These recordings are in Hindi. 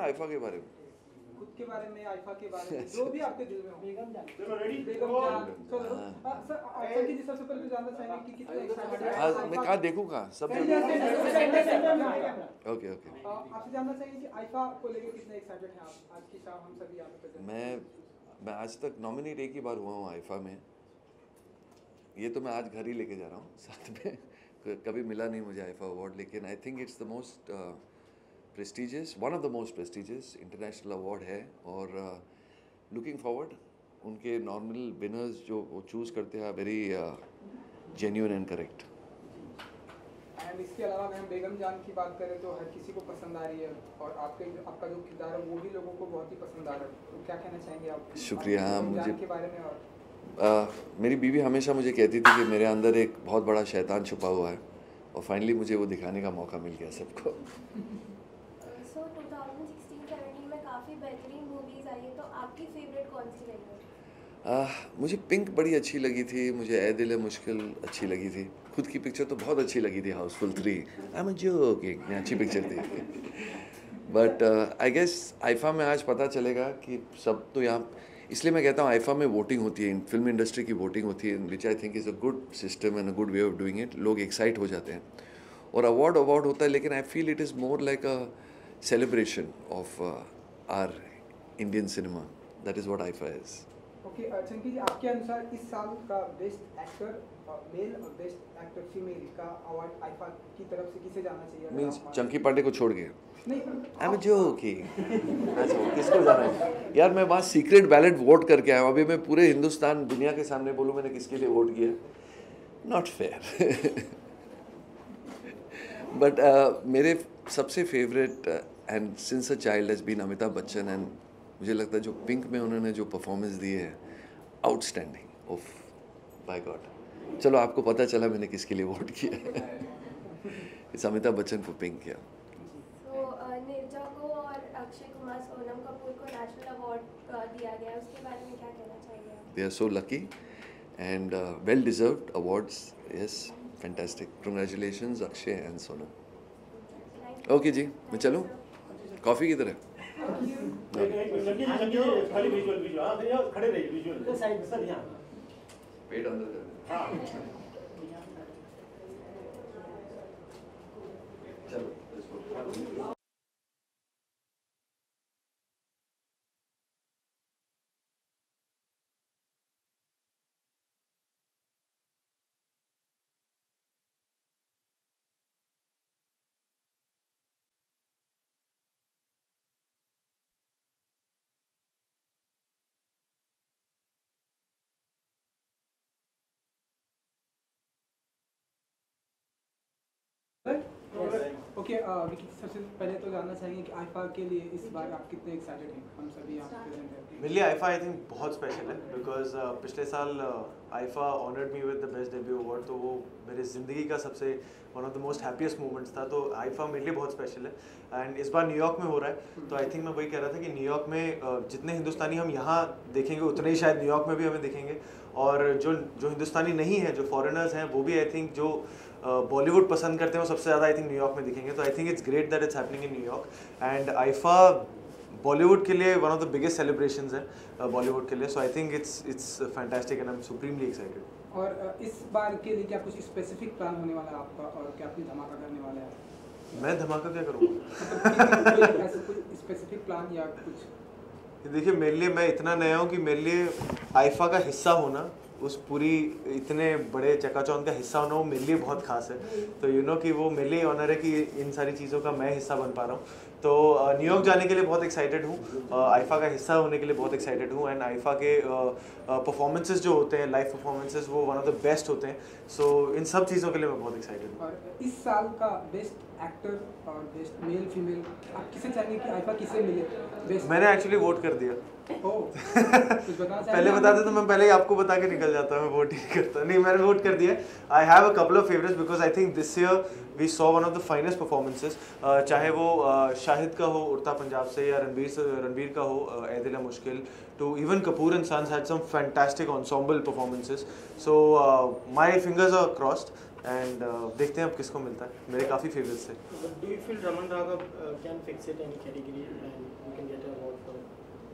आइफा के बारे में, खुद के बारे में, आइफा के बारे में, जो भी आपके दिल में हो। बेगम जान, चलो सर, संकी जी सबसे पहले तो जानना चाहेंगे कि कितने एक्साइटेड हैं। हाँ मैं कहाँ देखूँ कहाँ सब ओके ओके ओके। आपसे जानना चाहिए कि आइफा को लेकर कितने एक्साइटेड हैं आप। आज की शाम हम सभी यहाँ पे प्रेजेंट। मैं आज तक नॉमिनेट एक ही बार हुआ हूँ आइफा में, ये तो मैं आज घर ही लेके जा रहा हूँ साथ में। कभी मिला नहीं मुझे आइफा अवार्ड, लेकिन आई think it's the most prestigious, one of the most prestigious international award है। और लुकिंग फॉरवर्ड, उनके नॉर्मल विनर्स जो वो चूज़ करते हैं very genuine and correct. And इसके अलावा अगर हम बेगम जान की बात करें तो हर किसी को पसंद आ रही है, और आपका जो किरदार है वो भी लोगों को बहुत ही पसंद आ रहा है, तो क्या कहना चाहेंगे आप शुक्रिया। हाँ, मुझे के बारे में। और मेरी बीवी हमेशा मुझे कहती थी कि मेरे अंदर एक बहुत बड़ा शैतान छुपा हुआ है, और फाइनली मुझे वो दिखाने का मौका मिल गया सबको। सो 2016-17 में काफ़ी बेहतरीन मूवीज़ आई है, तो आपकी फेवरेट कौन सी रही है? मुझे पिंक बड़ी अच्छी लगी थी, मुझे ए दिल है मुश्किल अच्छी लगी थी, खुद की पिक्चर तो बहुत अच्छी लगी थी हाउसफुल 3, आई एम जोकिंग, अच्छी पिक्चर थी। बट आई गेस आइफा में आज पता चलेगा कि सब तो यहाँ, इसलिए मैं कहता हूँ आइफा में वोटिंग होती है, फिल्म इंडस्ट्री की वोटिंग होती है, which I think is a good system and a good way of doing it. लोग एक्साइट हो जाते हैं और अवार्ड होता है, लेकिन I feel it is more like a celebration of our Indian cinema, that is what IIFA is. Okay Chunky ji, आपके अनुसार इस साल का बेस्ट एक्टर मेल और बेस्ट एक्टर फीमेल का अवार्ड आइफा की तरफ से किसे जाना चाहिए? मीन्स चंकी पांडे को छोड़ के? नहीं, आई एम जोकिंग। अच्छा, किसको जाना है यार? मैं वहाँ सीक्रेट बैलेट वोट करके आया हूँ, अभी मैं पूरे हिंदुस्तान दुनिया के सामने बोलूँ मैंने किसके लिए वोट किया, नॉट फेयर। बट मेरे सबसे favourite and since a child has been Amitabh Bachchan, and मुझे लगता है जो पिंक में उन्होंने जो परफॉर्मेंस दी है, आउटस्टैंडिंग, ओफ बाय गॉड। चलो आपको पता चला मैंने किसके लिए वोट किया है। It's Amitabh Bachchan for pink. या नीरजा को और अक्षय कुमार सोनम कपूर को नेशनल अवार्ड दिया गया, उसके बारे में क्या कहना चाहिए आप? They are so lucky and well deserved awards. Yes, fantastic, congratulations Akshay and Sonam. Okay जी, मैं चलूँ? कॉफ़ी किधर है? पेट अंदर कर चलो। ओके विकी, सबसे पहले तो जानना चाहेंगे कि आइफा के लिए इस बार आप कितने एक्साइटेड हैं? हम सभी यहाँ प्रेजेंट हैं। मेरे लिए आइफा आई थिंक बहुत स्पेशल है, बिकॉज पिछले साल IIFA honoured me with the best debut award, तो वो मेरी ज़िंदगी का सबसे one of the most happiest moments था। तो आइफा मेरे लिए बहुत स्पेशल है, एंड इस बार न्यूयॉर्क में हो रहा है, तो आई थिंक मैं वही कह रहा था कि न्यूयॉर्क में जितने हिंदुस्तानी हम यहाँ देखेंगे उतने ही शायद न्यूयॉर्क में भी हमें दिखेंगे, और जो हिंदुस्तानी नहीं है, जो फॉरेनर्स हैं, वो भी आई थिंक जो बॉलीवुड पसंद करते हैं वो सबसे ज़्यादा आई थिंक न्यूयॉर्क में दिखेंगे। तो I think it's great that it's happening in New York, and IIFA Bollywood के लिए one of the biggest celebrations है बॉलीवुड के लिए। So I think it's fantastic and I am supremely excited. और इस बार के लिए क्या कुछ स्पेसिफिक प्लान होने वाला है आपका, और क्या अपनी धमाका करने वाले हैं? मैं धमाका क्या करूँगा? ऐसा कुछ स्पेसिफिक प्लान या कुछ? देखिए, मेरे लिए, मैं इतना नया हूँ कि मेरे लिए आइफा का हिस्सा होना, उस पूरी इतने बड़े चकाचौंध का हिस्सा होना, वो मेरे लिए बहुत खास है। तो यू नो कि वो मेरे लिए ऑनर है कि इन सारी चीज़ों का मैं हिस्सा बन पा रहा हूँ। तो न्यूयॉर्क जाने के लिए बहुत एक्साइटेड हूँ, आइफा का हिस्सा होने के लिए बहुत एक्साइटेड हूँ, एंड आइफा के परफॉर्मेंसेस जो होते हैं, लाइव परफॉर्मेंसेस, वो वन ऑफ द बेस्ट होते हैं। सो इन सब चीज़ों के लिए मैं बहुत एक्साइटेड हूँ। और इस साल का बेस्ट एक्टर और बेस्ट मेल फीमेल आप किसे चाहेंगे कि आइफा किसे मिले बेस्ट? मैंने एक्चुअली वोट कर दिया। पहले बताते तो मैं पहले ही आपको बता के निकल जाता, मैं वोट ही करता। नहीं, मैंने वोट कर दिया। I have a couple of favourites because I think this year we saw one of the finest performances, चाहे वो शाहिद का हो उड़ता पंजाब से, या रणबीर का हो ए Dil Hai Mushkil, to even Kapoor and sons had some fantastic ensemble performances. So my fingers are crossed and देखते हैं अब किसको मिलता है। मेरे काफ़ी फेवरेट्स थे। Do you feel Raman Raghav can fix it in category and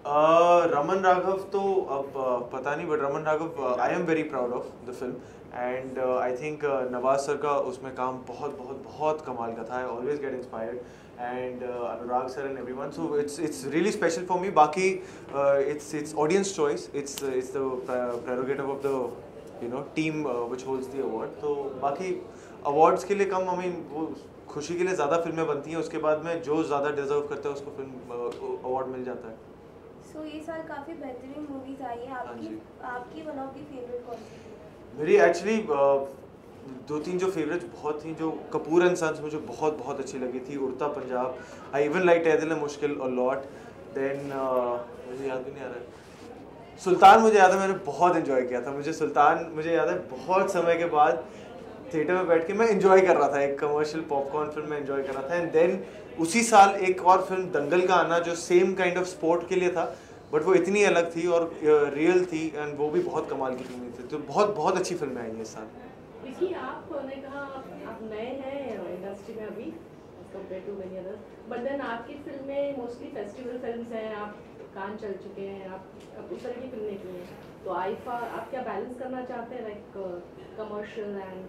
Raman Raghav तो अब पता नहीं, but Raman Raghav I am very proud of the film and I think Nawaz sir का उसमें काम बहुत बहुत बहुत कमाल का था. I always get inspired and Anurag sir and everyone, so it's really special for me. बाकी it's audience choice, it's the prerogative of the team which holds the award. तो बाकी अवार्ड्स के लिए कम, आई मीन वो खुशी के लिए ज़्यादा फिल्में बनती हैं, उसके बाद में जो ज़्यादा डिजर्व करता है उसको फिल्म अवार्ड मिल जाता है. सो ये साल काफ़ी बेहतरीन मूवीज आई है आपकी वन ऑफ दी फेवरेट कौन सी? मेरी एक्चुअली दो तीन जो फेवरेट्स बहुत थी, जो कपूर एंड सन्स मुझे बहुत बहुत अच्छी लगी थी. उड़ता Punjab, I even like a दिल मुश्किल अ लॉट. देन मुझे याद भी नहीं आ रहा है, सुल्तान मुझे याद है मैंने बहुत इन्जॉय किया था. मुझे याद है बहुत समय के बाद थिएटर में बैठ के मैं इन्जॉय कर रहा था, एक कमर्शियल पॉपकॉर्न फिल्म में इन्जॉय कर रहा था. एंड देन उसी साल एक और फिल्म दंगल का आना, जो सेम काइंड ऑफ स्पोर्ट के लिए था, बट वो इतनी अलग थी और रियल थी, एंड वो भी बहुत कमाल की फिल्म थी. तो बहुत बहुत अच्छी फिल्में आई हैं इस साल. देखिए, आपने कहा आप नए हैं इंडस्ट्री में अभी compare to many others, but then आपकी फिल्में मोस्टली फेस्टिवल फिल्म्स हैं, आप कान चल चुके हैं, आप उस तरह की फिल्म निकली हैं. तो आईफा आप क्या बैलेंस करना चाहते हैं, लाइक कमर्शियल एंड?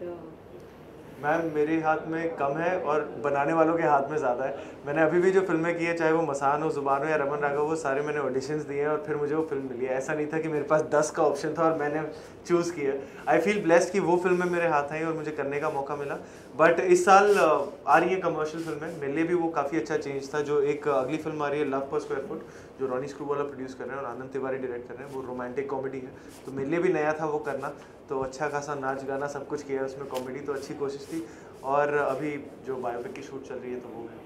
मैम, मेरे हाथ में कम है और बनाने वालों के हाथ में ज़्यादा है. मैंने अभी भी जो फिल्में की है, चाहे वो मसान हो, जुबान हो या रमन राघव, वो सारे मैंने ऑडिशंस दिए हैं और फिर मुझे वो फिल्म मिली है. ऐसा नहीं था कि मेरे पास 10 का ऑप्शन था और मैंने चूज़ किया. आई फील ब्लेस्ड कि वो फिल्में मेरे हाथ आई और मुझे करने का मौका मिला. बट इस साल आ रही है कमर्शियल फिल्में, मेरे लिए भी वो काफ़ी अच्छा चेंज था. जो एक अगली फिल्म आ रही है लव पर स्क्वायर फुट, जो रॉनी स्क्रूवाला प्रोड्यूस कर रहे हैं और आनंद तिवारी डायरेक्ट कर रहे हैं, वो रोमांटिक कॉमेडी है. तो मेरे लिए भी नया था वो करना, तो अच्छा खासा नाच गाना सब कुछ किया उसमें, कॉमेडी, तो अच्छी कोशिश थी. और अभी जो बायोपिक की शूट चल रही है तो वो है.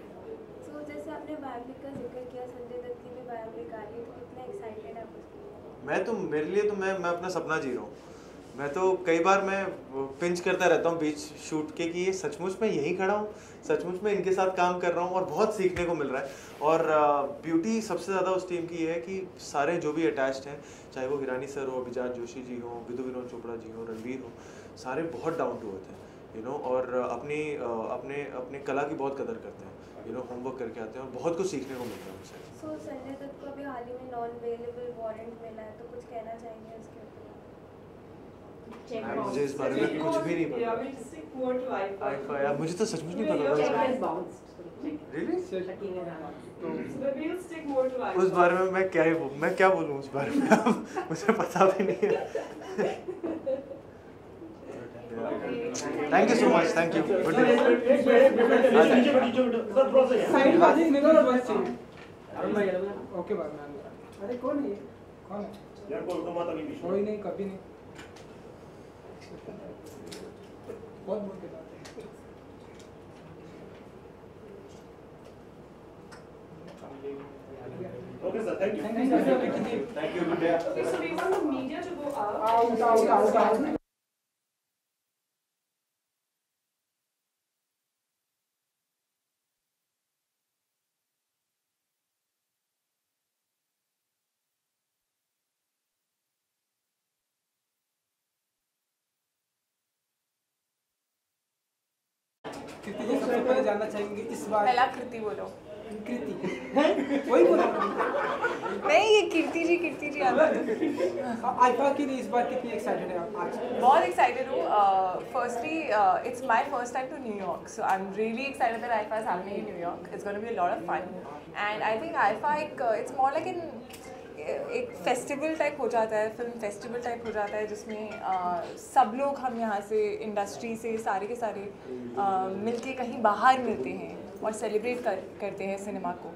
तो जैसे आपने बायोपिक का जिक्र किया, संजय दत्त की भी बायोपिक आ रही है, तो कितना एक्साइटेड है आप उसके लिए? मैं तो, मेरे लिए तो मैं अपना सपना जी रहा हूँ. मैं तो कई बार मैं पिंच करता रहता हूँ बीच शूट के कि ये सचमुच में यहीं खड़ा हूँ, सचमुच में इनके साथ काम कर रहा हूँ, और बहुत सीखने को मिल रहा है. और ब्यूटी सबसे ज़्यादा उस टीम की है कि सारे जो भी अटैच्ड हैं, चाहे वो हिरानी सर हो, अभिजात जोशी जी हो, विदु विनोद चोपड़ा जी हो, रणवीर हो, सारे बहुत डाउन टू अर्थ हैं, और अपने कला की बहुत कदर करते हैं, होमवर्क करके आते हैं और बहुत कुछ सीखने को मिलता है उनसे. सो संजय दत्त को अभी हाल ही में नॉन अवेलेबल वारंट मिला है, तो कुछ कहना चाहेंगे उसके ऊपर? मुझे इस बारे में कुछ भी नहीं पता. आईफा यार, मुझे तो सचमुच नहीं पता. उस बारे में मैं क्या बोलूँ उस बारे में, मुझे पता भी नहीं है. Thank you so much. Thank you. Good day. Okay bye ma'am. अरे कौन है ये? कौन है यार? कोई नहीं, कभी नहीं. बहुत बोल के बात है. Okay sir, thank you. Thank you. Good day. Okay, so we want the media to go out. कृति जी, सबसे पहले जानना चाहेंगे इस बार. पहला कृति बोलो. कृति वही बोला नहीं, ये कीर्ति जी आता है. आईफा के लिए इस बार कितनी एक्साइटेड है आप आज? बहुत एक्साइटेड हूँ. Firstly it's my first time to New York, so I am really excited that IIFA is happening in New York. It's gonna be a lot of fun and I think IIFA it's more like एक फेस्टिवल टाइप हो जाता है, फिल्म फेस्टिवल टाइप हो जाता है, जिसमें सब लोग हम यहाँ से इंडस्ट्री से सारे के सारे मिलके कहीं बाहर मिलते हैं और सेलिब्रेट करते हैं सिनेमा को.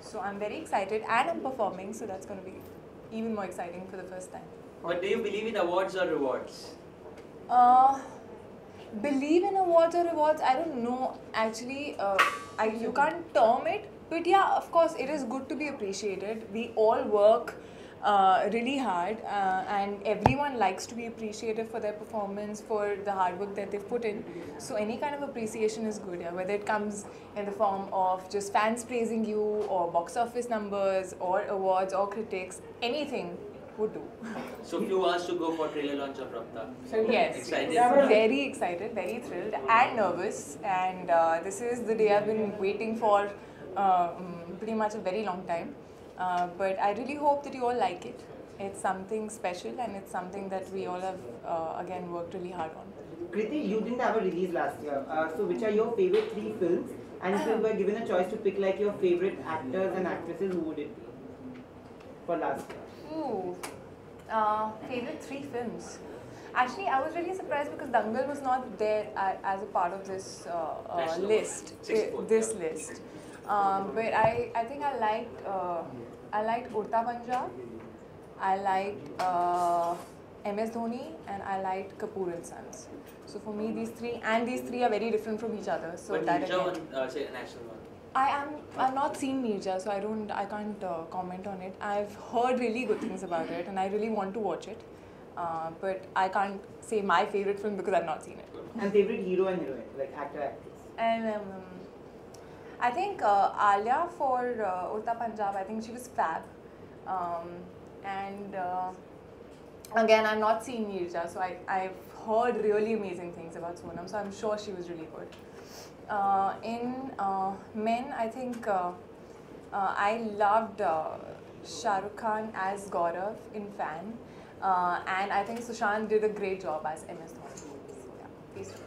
So I am very excited and I am performing, so that's gonna be even more exciting for the first time. But do you believe in awards or rewards? Believe in awards or rewards, I don't know actually. You can't term it, but yeah, of course it is good to be appreciated. We all work really hard and everyone likes to be appreciated for their performance, for the hard work that they've put in. So any kind of appreciation is good, yeah, whether it comes in the form of just fans praising you or box office numbers or awards or critics, anything would do. So few hours to go for trailer launch of Rafta. Yes, Excited? very excited, very thrilled and nervous, and this is the day I've been waiting for pretty much a very long time. But I really hope that you all like it. It's something special and it's something that we all have again worked really hard on. Kriti, you didn't have a release last year. So which are your favorite 3 films? And if you were given a choice to pick like your favorite actors and actresses, who would it be for last year? Ooh, favorite 3 films. Actually, I was really surprised because Dangal was not there as a part of this National list. award. 64th, This yeah. list. But I think I liked Urta Punjab. I liked MS Dhoni, and I liked Kapoor and Sons. So for me, these three are very different from each other. So But that Mirza again, won, say, a national one. I've not seen Mirza, so I can't comment on it. I've heard really good things about it, and I really want to watch it. But I can't say my favorite film because I've not seen it. And favorite hero and heroine, like actor, actress. And I think Alia for Urta Punjab, I think she was fab. And again, I've not seen Mirza, so I've heard really amazing things about Sonam, so I'm sure she was really good. In men, I think I loved Shah Rukh Khan as Gaurav in Fan, and I think Sushant did a great job as MS Dhoni. So, yeah, these two.